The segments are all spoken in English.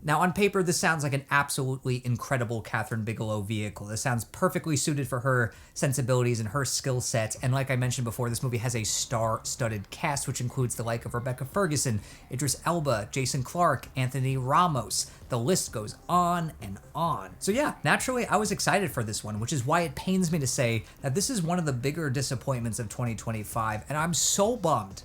Now, on paper, this sounds like an absolutely incredible Catherine Bigelow vehicle. This sounds perfectly suited for her sensibilities and her skill set. And like I mentioned before, this movie has a star-studded cast, which includes the like of Rebecca Ferguson, Idris Elba, Jason Clarke, Anthony Ramos. The list goes on and on. So yeah, naturally, I was excited for this one, which is why it pains me to say that this is one of the bigger disappointments of 2025, and I'm so bummed.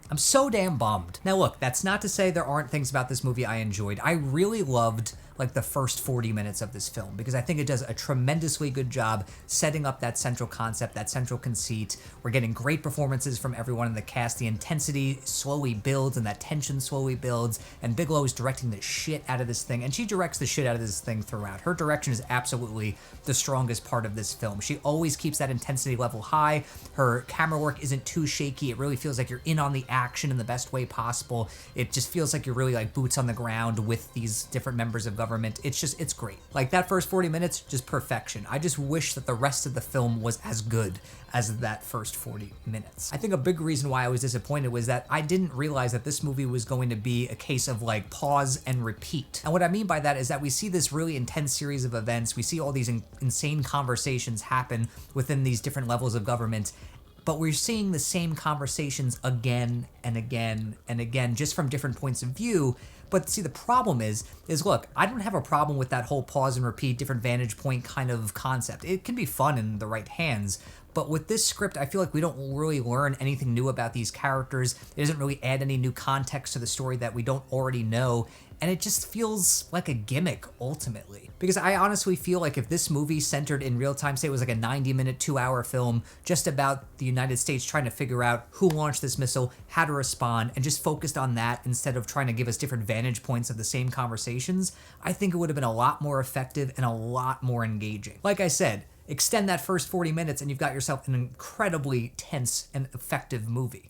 I'm so damn bummed. Now look, that's not to say there aren't things about this movie I enjoyed. I really loved like the first 40 minutes of this film because I think it does a tremendously good job setting up that central concept, that central conceit. We're getting great performances from everyone in the cast. The intensity slowly builds and that tension slowly builds, and Bigelow is directing the shit out of this thing, and she directs the shit out of this thing throughout. Her direction is absolutely the strongest part of this film. She always keeps that intensity level high. Her camera work isn't too shaky. It really feels like you're in on the action in the best way possible. It just feels like you're really like boots on the ground with these different members of government. It's great. Like that first 40 minutes, just perfection. I just wish that the rest of the film was as good as that first 40 minutes. I think a big reason why I was disappointed was that I didn't realize that this movie was going to be a case of like pause and repeat. And what I mean by that is that we see this really intense series of events. We see all these insane conversations happen within these different levels of government, but we're seeing the same conversations again and again and again, just from different points of view. But see, the problem is look, I don't have a problem with that whole pause and repeat, different vantage point kind of concept. It can be fun in the right hands. But with this script, I feel like we don't really learn anything new about these characters. It doesn't really add any new context to the story that we don't already know. And it just feels like a gimmick, ultimately. Because I honestly feel like if this movie centered in real time, say it was like a 90-minute, 2-hour film just about the United States trying to figure out who launched this missile, how to respond, and just focused on that instead of trying to give us different vantage points of the same conversations, I think it would have been a lot more effective and a lot more engaging. Like I said, extend that first 40 minutes and you've got yourself an incredibly tense and effective movie.